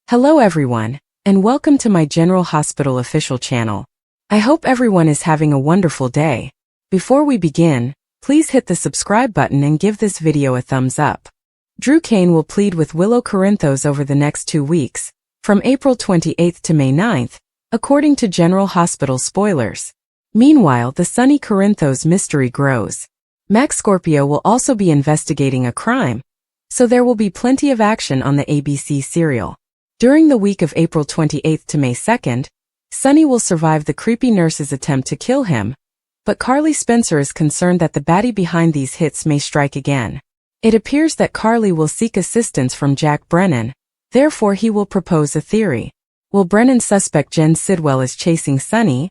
Hello everyone, and welcome to my General Hospital official channel. I hope everyone is having a wonderful day. Before we begin, please hit the subscribe button and give this video a thumbs up. Drew Cain will plead with Willow Corinthos over the next 2 weeks, from April 28th to May 9th, according to General Hospital spoilers. Meanwhile, the Sonny Corinthos mystery grows. Max Scorpio will also be investigating a crime, so there will be plenty of action on the ABC serial. During the week of April 28th to May 2nd, Sonny will survive the creepy nurse's attempt to kill him, but Carly Spencer is concerned that the baddie behind these hits may strike again. It appears that Carly will seek assistance from Jack Brennan, therefore he will propose a theory. Will Brennan suspect Jen Sidwell as chasing Sonny,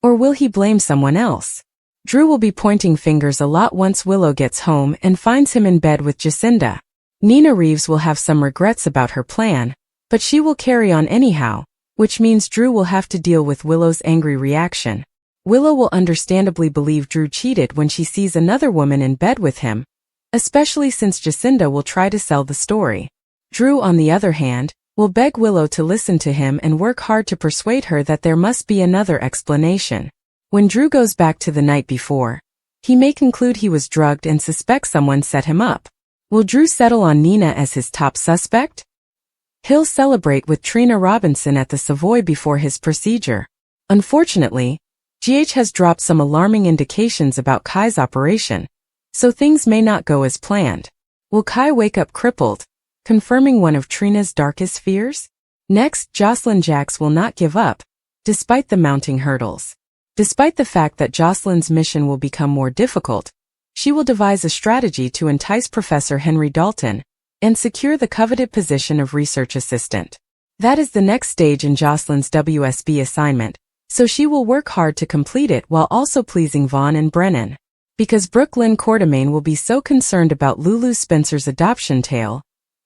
or will he blame someone else? Drew will be pointing fingers a lot once Willow gets home and finds him in bed with Jacinda. Nina Reeves will have some regrets about her plan, but she will carry on anyhow, which means Drew will have to deal with Willow's angry reaction. Willow will understandably believe Drew cheated when she sees another woman in bed with him, especially since Jacinda will try to sell the story. Drew, on the other hand, will beg Willow to listen to him and work hard to persuade her that there must be another explanation. When Drew goes back to the night before, he may conclude he was drugged and suspect someone set him up. Will Drew settle on Nina as his top suspect? He'll celebrate with Trina Robinson at the Savoy before his procedure. Unfortunately, GH has dropped some alarming indications about Kai's operation, so things may not go as planned. Will Kai wake up crippled, confirming one of Trina's darkest fears? Next, Jocelyn Jax will not give up, despite the mounting hurdles. Despite the fact that Jocelyn's mission will become more difficult, she will devise a strategy to entice Professor Henry Dalton and secure the coveted position of research assistant. That is the next stage in Jocelyn's WSB assignment, so she will work hard to complete it while also pleasing Vaughn and Brennan. Because Brooklyn Quartermain will be so concerned about Lulu Spencer's adoption tale,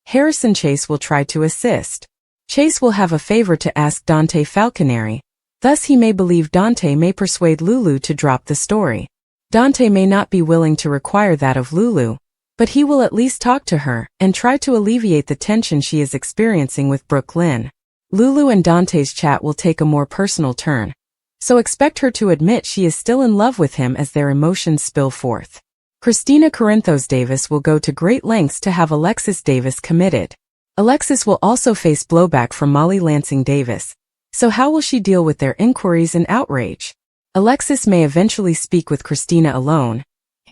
Harrison Chase will try to assist. Chase will have a favor to ask Dante Falconeri, thus he may believe Dante may persuade Lulu to drop the story. Dante may not be willing to require that of Lulu, but he will at least talk to her and try to alleviate the tension she is experiencing with Brooklyn. Lulu and Dante's chat will take a more personal turn, so expect her to admit she is still in love with him as their emotions spill forth. Christina Corinthos Davis will go to great lengths to have Alexis Davis committed. Alexis will also face blowback from Molly Lansing Davis, so how will she deal with their inquiries and outrage? Alexis may eventually speak with Christina alone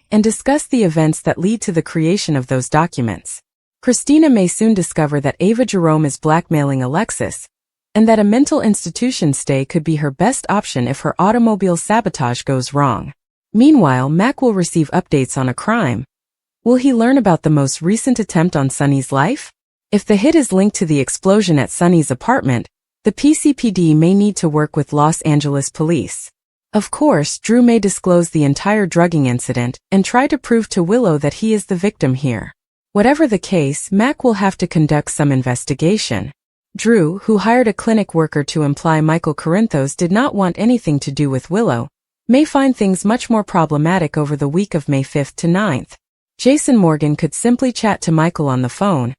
and discuss the events that lead to the creation of those documents. Christina may soon discover that Ava Jerome is blackmailing Alexis, and that a mental institution stay could be her best option if her automobile sabotage goes wrong. Meanwhile, Mac will receive updates on a crime. Will he learn about the most recent attempt on Sonny's life? If the hit is linked to the explosion at Sonny's apartment, the PCPD may need to work with Los Angeles police. Of course, Drew may disclose the entire drugging incident and try to prove to Willow that he is the victim here. Whatever the case, Mac will have to conduct some investigation. Drew, who hired a clinic worker to imply Michael Corinthos did not want anything to do with Willow, may find things much more problematic over the week of May 5th to 9th. Jason Morgan could simply chat to Michael on the phone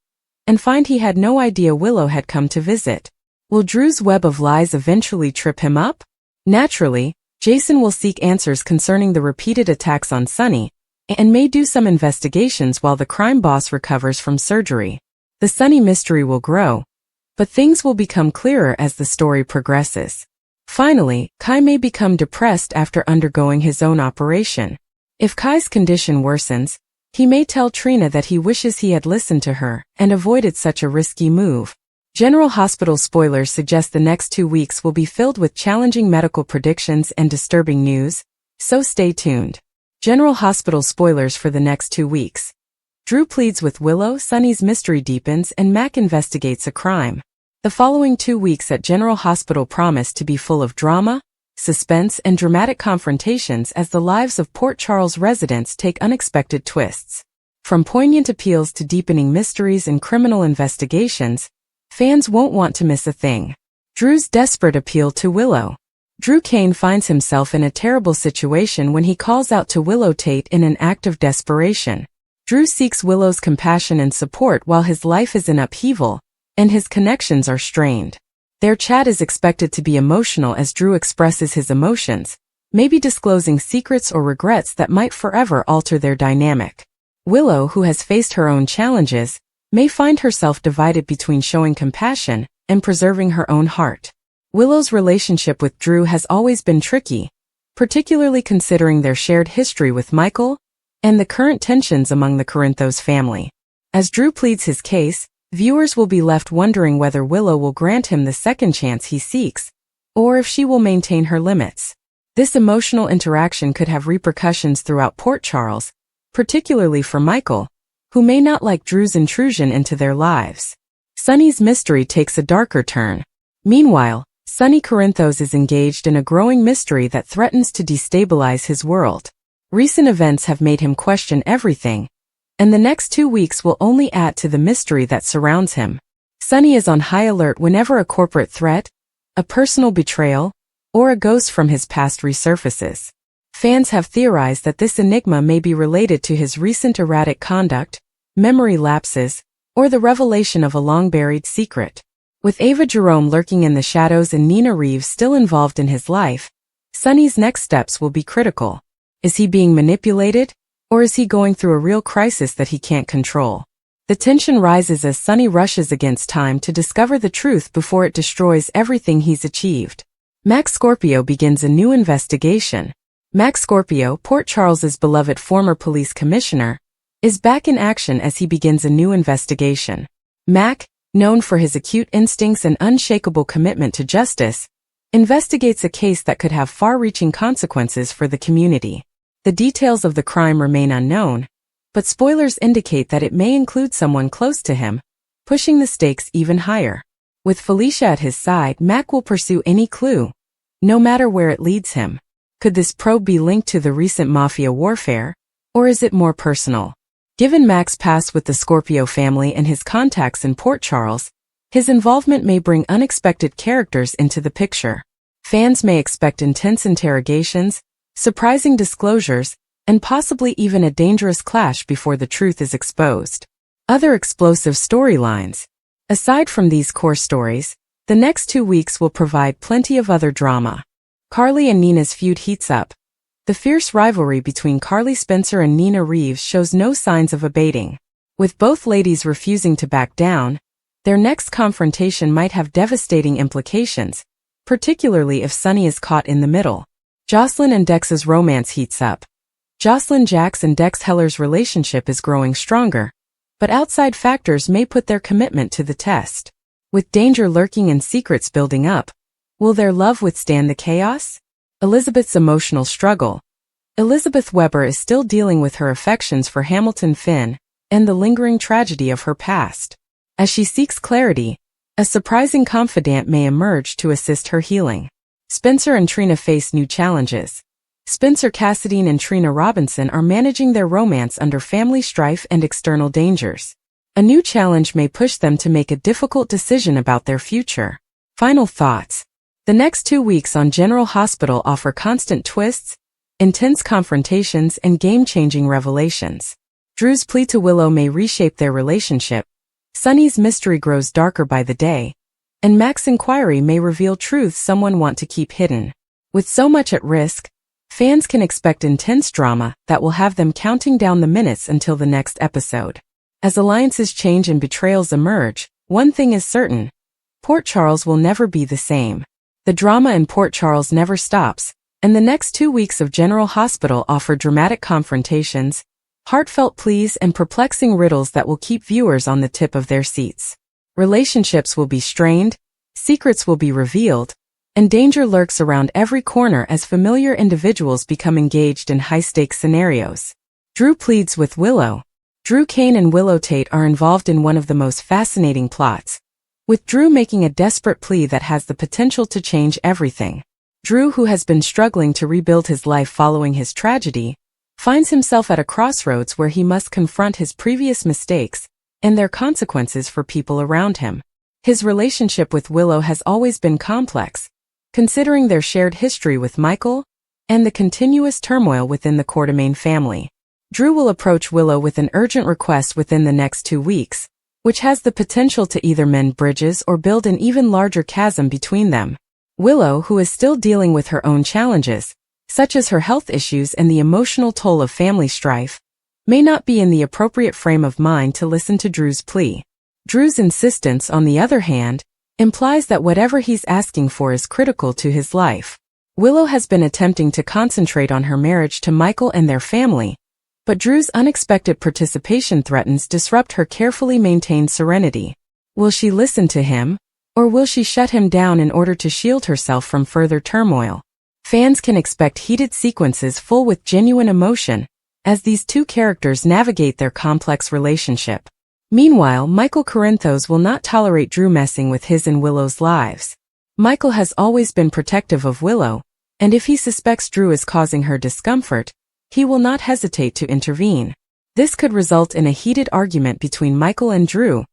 and find he had no idea Willow had come to visit. Will Drew's web of lies eventually trip him up? Naturally, Jason will seek answers concerning the repeated attacks on Sonny, and may do some investigations while the crime boss recovers from surgery. The Sonny mystery will grow, but things will become clearer as the story progresses. Finally, Kai may become depressed after undergoing his own operation. If Kai's condition worsens, he may tell Trina that he wishes he had listened to her and avoided such a risky move. General Hospital spoilers suggest the next 2 weeks will be filled with challenging medical predictions and disturbing news, so stay tuned. General Hospital spoilers for the next 2 weeks. Drew pleads with Willow, Sonny's mystery deepens, and Mac investigates a crime. The following 2 weeks at General Hospital promise to be full of drama, suspense, and dramatic confrontations as the lives of Port Charles residents take unexpected twists. From poignant appeals to deepening mysteries and criminal investigations, fans won't want to miss a thing. Drew's desperate appeal to Willow. Drew Cain finds himself in a terrible situation when he calls out to Willow Tate in an act of desperation. Drew seeks Willow's compassion and support while his life is in upheaval, and his connections are strained. Their chat is expected to be emotional as Drew expresses his emotions, maybe disclosing secrets or regrets that might forever alter their dynamic. Willow, who has faced her own challenges, may find herself divided between showing compassion and preserving her own heart. Willow's relationship with Drew has always been tricky, particularly considering their shared history with Michael and the current tensions among the Corinthos family. As Drew pleads his case, viewers will be left wondering whether Willow will grant him the second chance he seeks, or if she will maintain her limits. This emotional interaction could have repercussions throughout Port Charles, particularly for Michael, who may not like Drew's intrusion into their lives. Sonny's mystery takes a darker turn. Meanwhile, Sonny Corinthos is engaged in a growing mystery that threatens to destabilize his world. Recent events have made him question everything, and the next 2 weeks will only add to the mystery that surrounds him. Sonny is on high alert whenever a corporate threat, a personal betrayal, or a ghost from his past resurfaces. Fans have theorized that this enigma may be related to his recent erratic conduct, memory lapses, or the revelation of a long-buried secret. With Ava Jerome lurking in the shadows and Nina Reeves still involved in his life, Sonny's next steps will be critical. Is he being manipulated, or is he going through a real crisis that he can't control? The tension rises as Sonny rushes against time to discover the truth before it destroys everything he's achieved. Max Scorpio begins a new investigation. Max Scorpio, Port Charles's beloved former police commissioner, is back in action as he begins a new investigation. Mac, known for his acute instincts and unshakable commitment to justice, investigates a case that could have far-reaching consequences for the community. The details of the crime remain unknown, but spoilers indicate that it may include someone close to him, pushing the stakes even higher. With Felicia at his side, Mac will pursue any clue, no matter where it leads him. Could this probe be linked to the recent mafia warfare, or is it more personal? Given Mac's past with the Scorpio family and his contacts in Port Charles, his involvement may bring unexpected characters into the picture. Fans may expect intense interrogations, surprising disclosures, and possibly even a dangerous clash before the truth is exposed. Other explosive storylines. Aside from these core stories, the next 2 weeks will provide plenty of other drama. Carly and Nina's feud heats up. The fierce rivalry between Carly Spencer and Nina Reeves shows no signs of abating. With both ladies refusing to back down, their next confrontation might have devastating implications, particularly if Sonny is caught in the middle. Jocelyn and Dex's romance heats up. Jocelyn Jax and Dex Heller's relationship is growing stronger, but outside factors may put their commitment to the test. With danger lurking and secrets building up, will their love withstand the chaos? Elizabeth's emotional struggle. Elizabeth Weber is still dealing with her affections for Hamilton Finn and the lingering tragedy of her past. As she seeks clarity, a surprising confidant may emerge to assist her healing. Spencer and Trina face new challenges. Spencer Cassadine and Trina Robinson are managing their romance under family strife and external dangers. A new challenge may push them to make a difficult decision about their future. Final thoughts. The next 2 weeks on General Hospital offer constant twists, intense confrontations, and game-changing revelations. Drew's plea to Willow may reshape their relationship, Sonny's mystery grows darker by the day, and Mac's inquiry may reveal truths someone wants to keep hidden. With so much at risk, fans can expect intense drama that will have them counting down the minutes until the next episode. As alliances change and betrayals emerge, one thing is certain: Port Charles will never be the same. The drama in Port Charles never stops, and the next 2 weeks of General Hospital offer dramatic confrontations, heartfelt pleas, and perplexing riddles that will keep viewers on the tip of their seats. Relationships will be strained, secrets will be revealed, and danger lurks around every corner as familiar individuals become engaged in high-stakes scenarios. Drew pleads with Willow. Drew Kane and Willow Tate are involved in one of the most fascinating plots, with Drew making a desperate plea that has the potential to change everything. Drew, who has been struggling to rebuild his life following his tragedy, finds himself at a crossroads where he must confront his previous mistakes and their consequences for people around him. His relationship with Willow has always been complex, considering their shared history with Michael and the continuous turmoil within the Quartermain family. Drew will approach Willow with an urgent request within the next 2 weeks, which has the potential to either mend bridges or build an even larger chasm between them. Willow, who is still dealing with her own challenges, such as her health issues and the emotional toll of family strife, may not be in the appropriate frame of mind to listen to Drew's plea. Drew's insistence, on the other hand, implies that whatever he's asking for is critical to his life. Willow has been attempting to concentrate on her marriage to Michael and their family, but Drew's unexpected participation threatens disrupt her carefully maintained serenity. Will she listen to him, or will she shut him down in order to shield herself from further turmoil? Fans can expect heated sequences full with genuine emotion, as these two characters navigate their complex relationship. Meanwhile, Michael Corinthos will not tolerate Drew messing with his and Willow's lives. Michael has always been protective of Willow, and if he suspects Drew is causing her discomfort, he will not hesitate to intervene. This could result in a heated argument between Michael and Drew,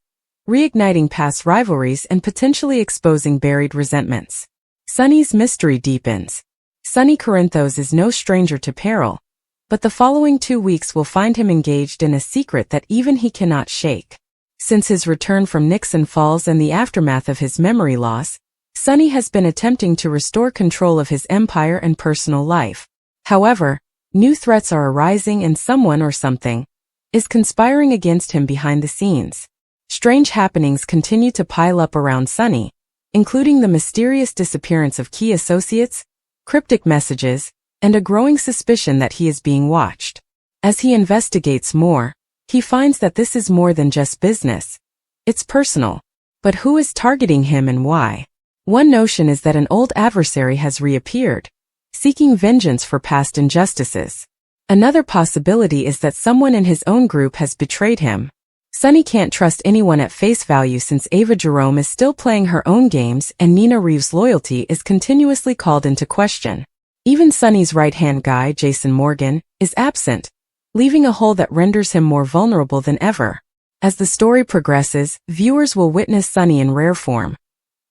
reigniting past rivalries and potentially exposing buried resentments. Sonny's mystery deepens. Sonny Corinthos is no stranger to peril, but the following 2 weeks will find him engaged in a secret that even he cannot shake. Since his return from Nixon Falls and the aftermath of his memory loss, Sonny has been attempting to restore control of his empire and personal life. However, new threats are arising and someone or something is conspiring against him behind the scenes. Strange happenings continue to pile up around Sonny, including the mysterious disappearance of key associates, cryptic messages, and a growing suspicion that he is being watched. As he investigates more, he finds that this is more than just business. It's personal. But who is targeting him and why? One notion is that an old adversary has reappeared, seeking vengeance for past injustices. Another possibility is that someone in his own group has betrayed him. Sonny can't trust anyone at face value since Ava Jerome is still playing her own games and Nina Reeves' loyalty is continuously called into question. Even Sonny's right-hand guy, Jason Morgan, is absent, leaving a hole that renders him more vulnerable than ever. As the story progresses, viewers will witness Sonny in rare form,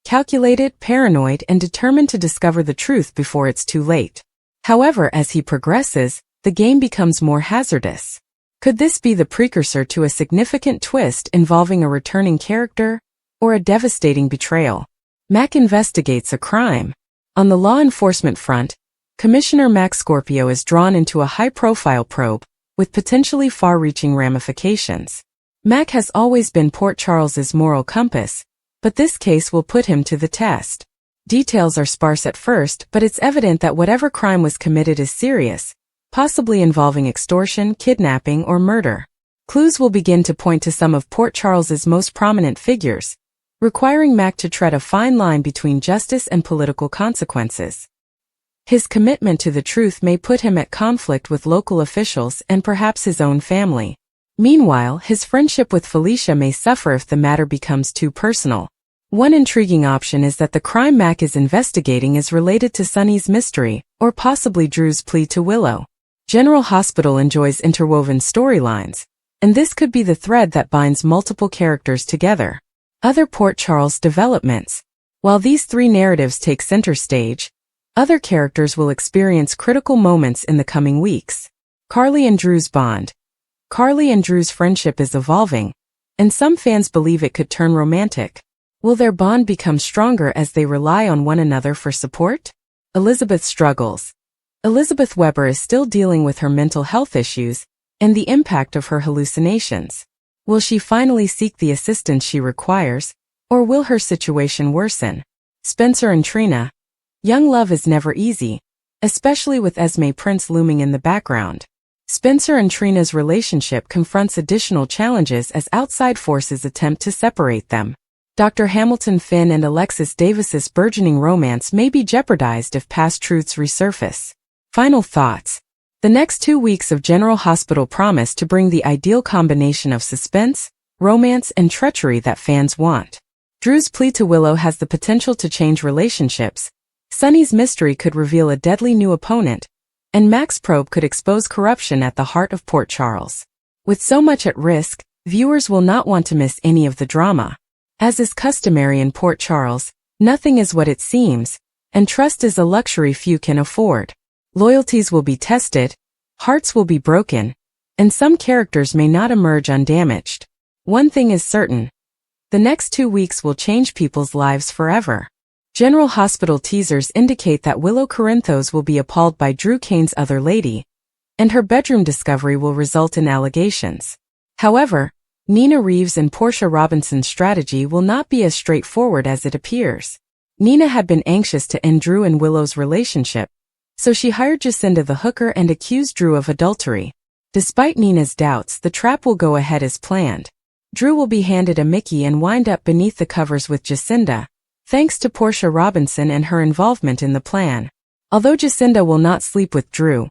calculated, paranoid, and determined to discover the truth before it's too late. However, as he progresses, the game becomes more hazardous. Could this be the precursor to a significant twist involving a returning character, or a devastating betrayal? Mac investigates a crime. On the law enforcement front, Commissioner Max Scorpio is drawn into a high-profile probe, with potentially far-reaching ramifications. Mac has always been Port Charles's moral compass, but this case will put him to the test. Details are sparse at first, but it's evident that whatever crime was committed is serious, possibly involving extortion, kidnapping, or murder. Clues will begin to point to some of Port Charles's most prominent figures, requiring Mac to tread a fine line between justice and political consequences. His commitment to the truth may put him at conflict with local officials and perhaps his own family. Meanwhile, his friendship with Felicia may suffer if the matter becomes too personal. One intriguing option is that the crime Mac is investigating is related to Sonny's mystery, or possibly Drew's plea to Willow. General Hospital enjoys interwoven storylines, and this could be the thread that binds multiple characters together. Other Port Charles developments. While these three narratives take center stage, other characters will experience critical moments in the coming weeks. Carly and Drew's bond. Carly and Drew's friendship is evolving, and some fans believe it could turn romantic. Will their bond become stronger as they rely on one another for support? Elizabeth struggles. Elizabeth Weber is still dealing with her mental health issues and the impact of her hallucinations. Will she finally seek the assistance she requires, or will her situation worsen? Spencer and Trina. Young love is never easy, especially with Esme Prince looming in the background. Spencer and Trina's relationship confronts additional challenges as outside forces attempt to separate them. Dr. Hamilton Finn and Alexis Davis's burgeoning romance may be jeopardized if past truths resurface. Final thoughts. The next 2 weeks of General Hospital promise to bring the ideal combination of suspense, romance, and treachery that fans want. Drew's plea to Willow has the potential to change relationships. Sonny's mystery could reveal a deadly new opponent, and Mac's probe could expose corruption at the heart of Port Charles. With so much at risk, viewers will not want to miss any of the drama. As is customary in Port Charles, nothing is what it seems, and trust is a luxury few can afford. Loyalties will be tested, hearts will be broken, and some characters may not emerge undamaged. One thing is certain. The next 2 weeks will change people's lives forever. General Hospital teasers indicate that Willow Corinthos will be appalled by Drew Kane's other lady, and her bedroom discovery will result in allegations. However, Nina Reeves and Portia Robinson's strategy will not be as straightforward as it appears. Nina had been anxious to end Drew and Willow's relationship, so she hired Jacinda the hooker and accused Drew of adultery. Despite Nina's doubts, the trap will go ahead as planned. Drew will be handed a Mickey and wind up beneath the covers with Jacinda, thanks to Portia Robinson and her involvement in the plan. Although Jacinda will not sleep with Drew,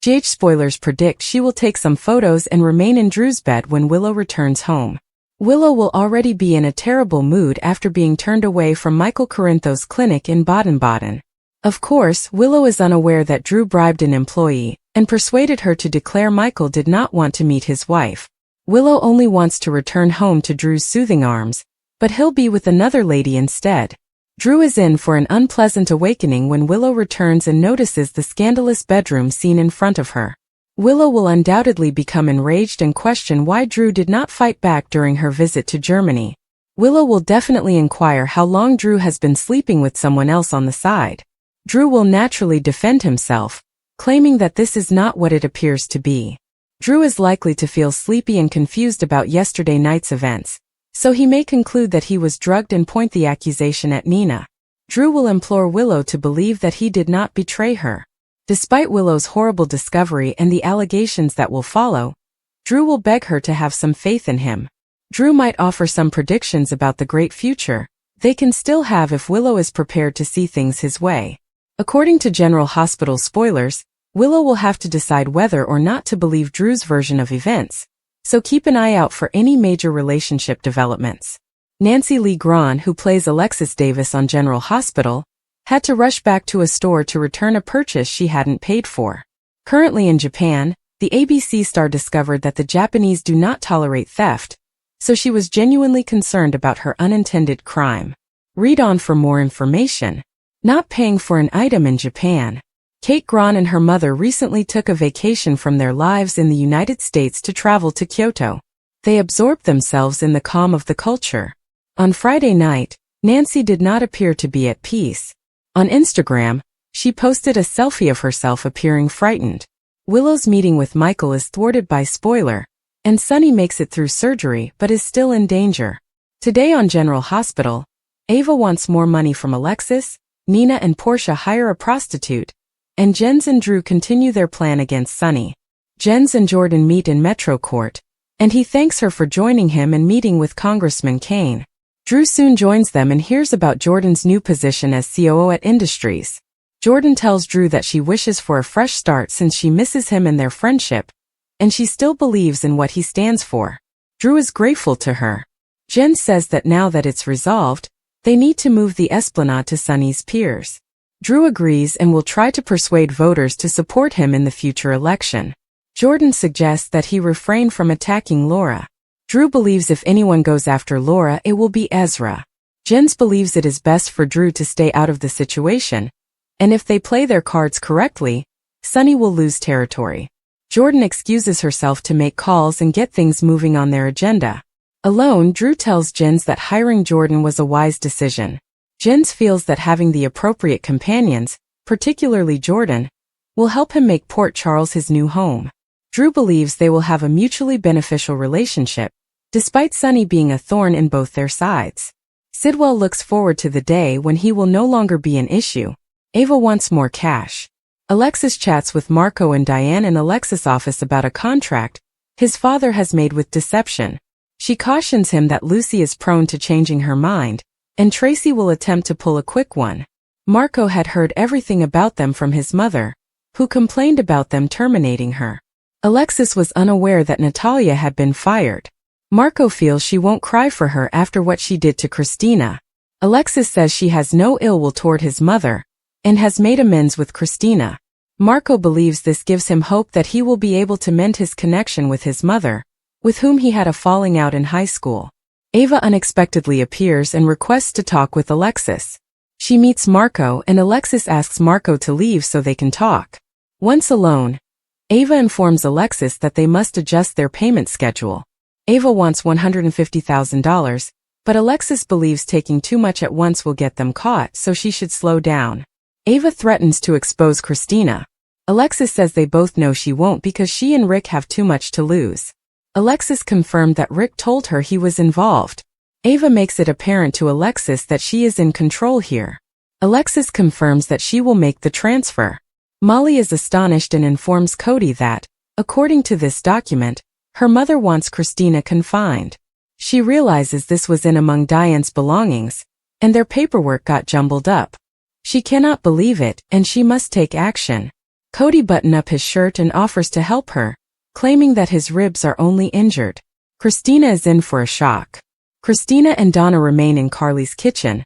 GH spoilers predict she will take some photos and remain in Drew's bed when Willow returns home. Willow will already be in a terrible mood after being turned away from Michael Corinthos' clinic in Baden-Baden. Of course, Willow is unaware that Drew bribed an employee and persuaded her to declare Michael did not want to meet his wife. Willow only wants to return home to Drew's soothing arms, but he'll be with another lady instead. Drew is in for an unpleasant awakening when Willow returns and notices the scandalous bedroom scene in front of her. Willow will undoubtedly become enraged and question why Drew did not fight back during her visit to Germany. Willow will definitely inquire how long Drew has been sleeping with someone else on the side. Drew will naturally defend himself, claiming that this is not what it appears to be. Drew is likely to feel sleepy and confused about yesterday night's events, so he may conclude that he was drugged and point the accusation at Nina. Drew will implore Willow to believe that he did not betray her. Despite Willow's horrible discovery and the allegations that will follow, Drew will beg her to have some faith in him. Drew might offer some predictions about the great future they can still have if Willow is prepared to see things his way. According to General Hospital spoilers, Willow will have to decide whether or not to believe Drew's version of events, so keep an eye out for any major relationship developments. Nancy Lee Grahn, who plays Alexis Davis on General Hospital, had to rush back to a store to return a purchase she hadn't paid for. Currently in Japan, the ABC star discovered that the Japanese do not tolerate theft, so she was genuinely concerned about her unintended crime. Read on for more information. Not paying for an item in Japan. Kate Grahn and her mother recently took a vacation from their lives in the United States to travel to Kyoto. They absorbed themselves in the calm of the culture. On Friday night, Nancy did not appear to be at peace. On Instagram, she posted a selfie of herself appearing frightened. Willow's meeting with Michael is thwarted by spoiler, and Sonny makes it through surgery but is still in danger. Today on General Hospital, Ava wants more money from Alexis, Nina and Portia hire a prostitute, and Jens and Drew continue their plan against Sonny. Jens and Jordan meet in Metro Court, and he thanks her for joining him and meeting with Congressman Kane. Drew soon joins them and hears about Jordan's new position as COO at Industries. Jordan tells Drew that she wishes for a fresh start since she misses him and their friendship, and she still believes in what he stands for. Drew is grateful to her. Jen says that now that it's resolved, they need to move the Esplanade to Sonny's peers. Drew agrees and will try to persuade voters to support him in the future election. Jordan suggests that he refrain from attacking Laura. Drew believes if anyone goes after Laura, it will be Ezra. Jens believes it is best for Drew to stay out of the situation, and if they play their cards correctly, Sonny will lose territory. Jordan excuses herself to make calls and get things moving on their agenda. Alone, Drew tells Jens that hiring Jordan was a wise decision. Jens feels that having the appropriate companions, particularly Jordan, will help him make Port Charles his new home. Drew believes they will have a mutually beneficial relationship, despite Sonny being a thorn in both their sides. Sidwell looks forward to the day when he will no longer be an issue. Ava wants more cash. Alexis chats with Marco and Diane in Alexis' office about a contract his father has made with deception. She cautions him that Lucy is prone to changing her mind, and Tracy will attempt to pull a quick one. Marco had heard everything about them from his mother, who complained about them terminating her. Alexis was unaware that Natalia had been fired. Marco feels she won't cry for her after what she did to Christina. Alexis says she has no ill will toward his mother, and has made amends with Christina. Marco believes this gives him hope that he will be able to mend his connection with his mother, with whom he had a falling out in high school. Ava unexpectedly appears and requests to talk with Alexis. She meets Marco and Alexis asks Marco to leave so they can talk. Once alone, Ava informs Alexis that they must adjust their payment schedule. Ava wants $150,000, but Alexis believes taking too much at once will get them caught, so she should slow down. Ava threatens to expose Christina. Alexis says they both know she won't because she and Rick have too much to lose. Alexis confirmed that Rick told her he was involved. Ava makes it apparent to Alexis that she is in control here. Alexis confirms that she will make the transfer. Molly is astonished and informs Cody that, according to this document, her mother wants Christina confined. She realizes this was in among Diane's belongings, and their paperwork got jumbled up. She cannot believe it, and she must take action. Cody buttons up his shirt and offers to help her, claiming that his ribs are only injured. Christina is in for a shock. Christina and Donna remain in Carly's kitchen,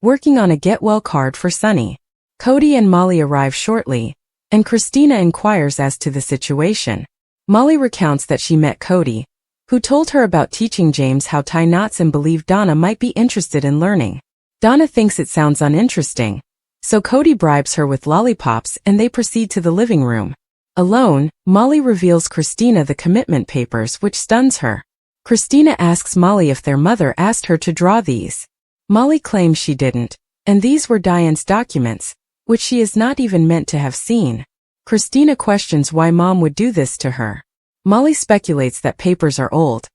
working on a get-well card for Sonny. Cody and Molly arrive shortly, and Christina inquires as to the situation. Molly recounts that she met Cody, who told her about teaching James how tie knots and believed Donna might be interested in learning. Donna thinks it sounds uninteresting, so Cody bribes her with lollipops and they proceed to the living room. Alone, Molly reveals Christina the commitment papers, which stuns her. Christina asks Molly if their mother asked her to draw these. Molly claims she didn't, and these were Diane's documents, which she is not even meant to have seen. Christina questions why Mom would do this to her. Molly speculates that papers are old,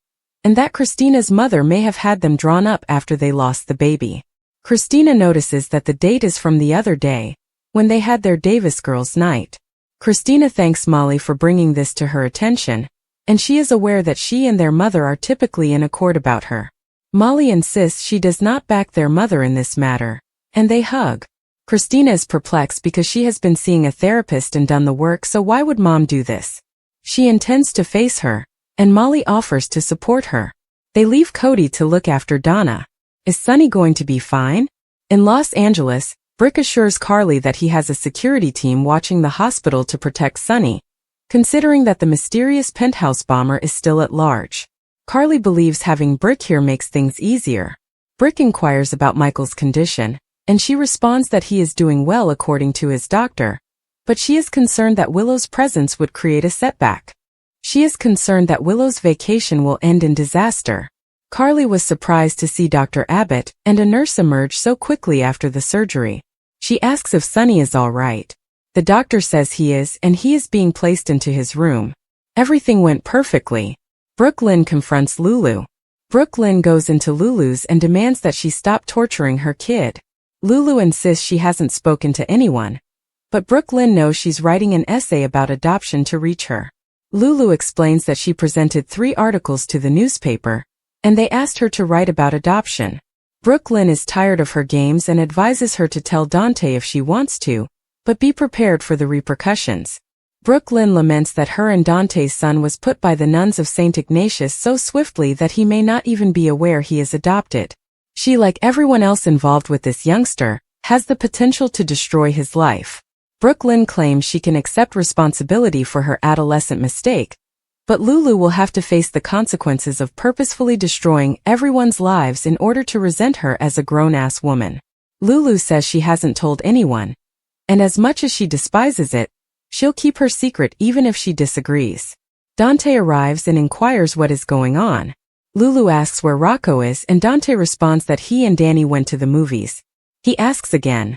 and that Christina's mother may have had them drawn up after they lost the baby. Christina notices that the date is from the other day, when they had their Davis girls' night. Christina thanks Molly for bringing this to her attention, and she is aware that she and their mother are typically in accord about her. Molly insists she does not back their mother in this matter, and they hug. Christina is perplexed because she has been seeing a therapist and done the work, so why would Mom do this? She intends to face her, and Molly offers to support her. They leave Cody to look after Donna. Is Sonny going to be fine? In Los Angeles, Brick assures Carly that he has a security team watching the hospital to protect Sonny, considering that the mysterious penthouse bomber is still at large. Carly believes having Brick here makes things easier. Brick inquires about Michael's condition, and she responds that he is doing well according to his doctor, but she is concerned that Willow's presence would create a setback. She is concerned that Willow's vacation will end in disaster. Carly was surprised to see Dr. Abbott and a nurse emerge so quickly after the surgery. She asks if Sonny is all right. The doctor says he is, and he is being placed into his room. Everything went perfectly. Brooklyn confronts Lulu. Brooklyn goes into Lulu's and demands that she stop torturing her kid. Lulu insists she hasn't spoken to anyone, but Brooklyn knows she's writing an essay about adoption to reach her. Lulu explains that she presented 3 articles to the newspaper, and they asked her to write about adoption. Brooklyn is tired of her games and advises her to tell Dante if she wants to, but be prepared for the repercussions. Brooklyn laments that her and Dante's son was put by the nuns of St. Ignatius so swiftly that he may not even be aware he is adopted. She, like everyone else involved with this youngster, has the potential to destroy his life. Brooklyn claims she can accept responsibility for her adolescent mistake, but Lulu will have to face the consequences of purposefully destroying everyone's lives in order to resent her as a grown-ass woman. Lulu says she hasn't told anyone, and as much as she despises it, she'll keep her secret even if she disagrees. Dante arrives and inquires what is going on. Lulu asks where Rocco is, and Dante responds that he and Danny went to the movies. He asks again,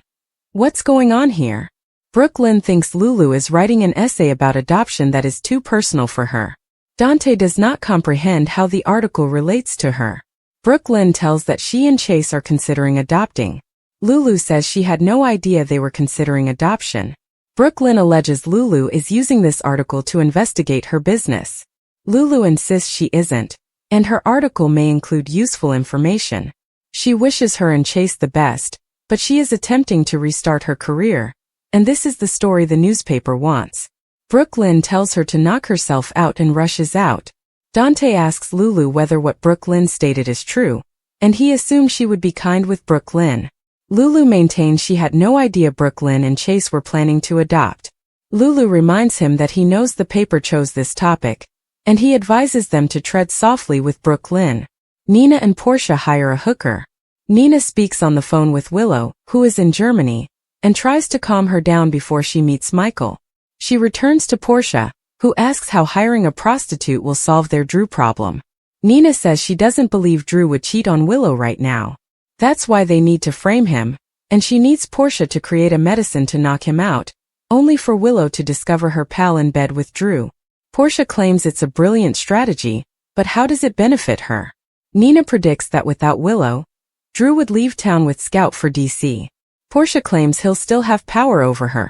"What's going on here?" Brooklyn thinks Lulu is writing an essay about adoption that is too personal for her. Dante does not comprehend how the article relates to her. Brooklyn tells that she and Chase are considering adopting. Lulu says she had no idea they were considering adoption. Brooklyn alleges Lulu is using this article to investigate her business. Lulu insists she isn't, and her article may include useful information. She wishes her and Chase the best, but she is attempting to restart her career, and this is the story the newspaper wants. Brooklyn tells her to knock herself out and rushes out. Dante asks Lulu whether what Brooklyn stated is true, and he assumes she would be kind with Brooklyn. Lulu maintains she had no idea Brooklyn and Chase were planning to adopt. Lulu reminds him that he knows the paper chose this topic, and he advises them to tread softly with Brooklyn. Nina and Portia hire a hooker. Nina speaks on the phone with Willow, who is in Germany, and tries to calm her down before she meets Michael. She returns to Portia, who asks how hiring a prostitute will solve their Drew problem. Nina says she doesn't believe Drew would cheat on Willow right now. That's why they need to frame him, and she needs Portia to create a medicine to knock him out, only for Willow to discover her pal in bed with Drew. Portia claims it's a brilliant strategy, but how does it benefit her? Nina predicts that without Willow, Drew would leave town with Scout for DC. Portia claims he'll still have power over her,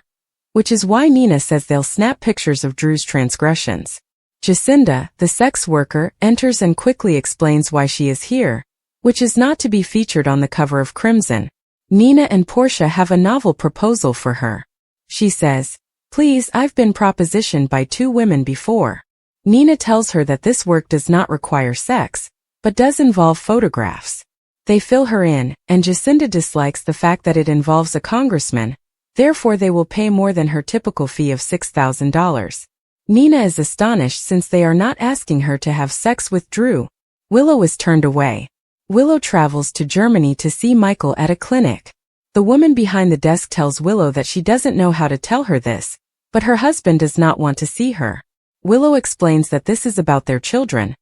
which is why Nina says they'll snap pictures of Drew's transgressions. Jacinda, the sex worker, enters and quickly explains why she is here, which is not to be featured on the cover of Crimson. Nina and Portia have a novel proposal for her. She says, "Please, I've been propositioned by 2 women before." Nina tells her that this work does not require sex, but does involve photographs. They fill her in, and Jacinda dislikes the fact that it involves a congressman, therefore they will pay more than her typical fee of $6,000. Nina is astonished since they are not asking her to have sex with Drew. Willow is turned away. Willow travels to Germany to see Michael at a clinic. The woman behind the desk tells Willow that she doesn't know how to tell her this, but her husband does not want to see her. Willow explains that this is about their children,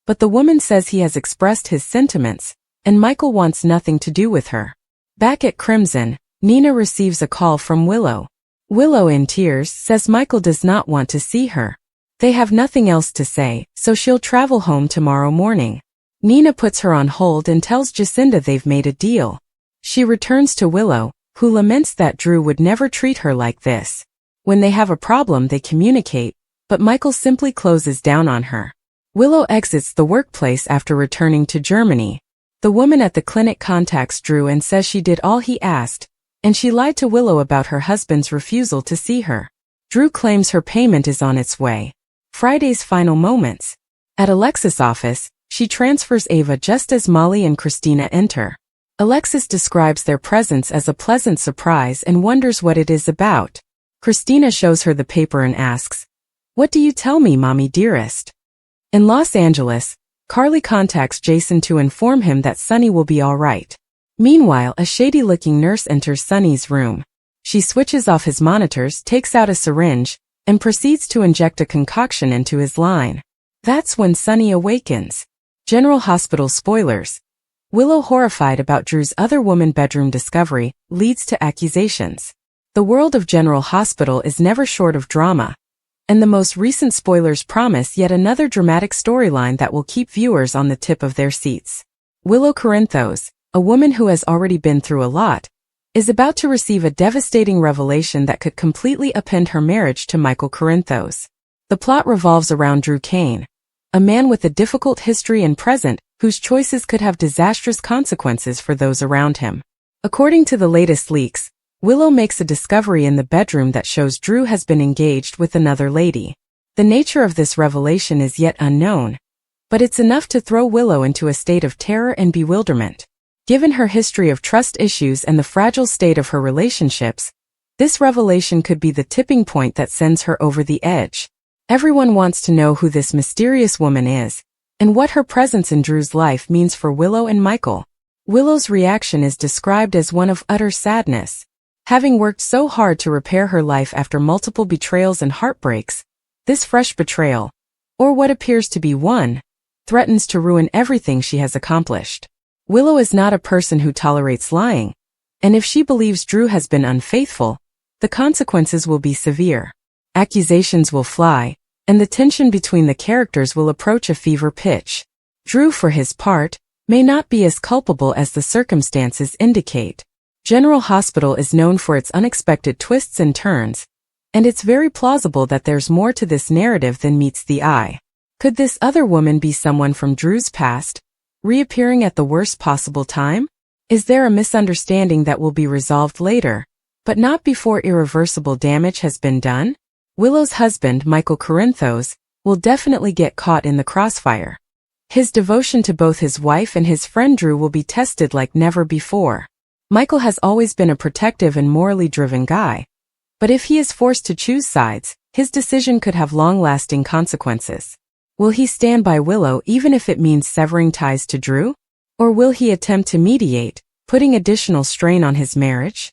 but the woman says he has expressed his sentiments, and Michael wants nothing to do with her. Back at Crimson, Nina receives a call from Willow. Willow, in tears, says Michael does not want to see her. They have nothing else to say, so she'll travel home tomorrow morning. Nina puts her on hold and tells Jacinda they've made a deal. She returns to Willow, who laments that Drew would never treat her like this. When they have a problem they communicate, but Michael simply closes down on her. Willow exits the workplace after returning to Germany. The woman at the clinic contacts Drew and says she did all he asked, and she lied to Willow about her husband's refusal to see her. Drew claims her payment is on its way. Friday's final moments. At Alexis' office, she transfers Ava just as Molly and Christina enter. Alexis describes their presence as a pleasant surprise and wonders what it is about. Christina shows her the paper and asks, "What do you tell me, Mommy dearest?" In Los Angeles, Carly contacts Jason to inform him that Sonny will be all right. Meanwhile, a shady-looking nurse enters Sonny's room. She switches off his monitors, takes out a syringe, and proceeds to inject a concoction into his line. That's when Sonny awakens. General Hospital spoilers. Willow, horrified about Drew's other woman bedroom discovery, leads to accusations. The world of General Hospital is never short of drama, and the most recent spoilers promise yet another dramatic storyline that will keep viewers on the tip of their seats. Willow Corinthos, a woman who has already been through a lot, is about to receive a devastating revelation that could completely upend her marriage to Michael Corinthos. The plot revolves around Drew Kane, a man with a difficult history and present, whose choices could have disastrous consequences for those around him. According to the latest leaks, Willow makes a discovery in the bedroom that shows Drew has been engaged with another lady. The nature of this revelation is yet unknown, but it's enough to throw Willow into a state of terror and bewilderment. Given her history of trust issues and the fragile state of her relationships, this revelation could be the tipping point that sends her over the edge. Everyone wants to know who this mysterious woman is, and what her presence in Drew's life means for Willow and Michael. Willow's reaction is described as one of utter sadness. Having worked so hard to repair her life after multiple betrayals and heartbreaks, this fresh betrayal, or what appears to be one, threatens to ruin everything she has accomplished. Willow is not a person who tolerates lying, and if she believes Drew has been unfaithful, the consequences will be severe. Accusations will fly, and the tension between the characters will approach a fever pitch. Drew, for his part, may not be as culpable as the circumstances indicate. General Hospital is known for its unexpected twists and turns, and it's very plausible that there's more to this narrative than meets the eye. Could this other woman be someone from Drew's past, reappearing at the worst possible time? Is there a misunderstanding that will be resolved later, but not before irreversible damage has been done? Willow's husband, Michael Corinthos, will definitely get caught in the crossfire. His devotion to both his wife and his friend Drew will be tested like never before. Michael has always been a protective and morally driven guy, but if he is forced to choose sides, his decision could have long-lasting consequences. Will he stand by Willow even if it means severing ties to Drew? Or will he attempt to mediate, putting additional strain on his marriage?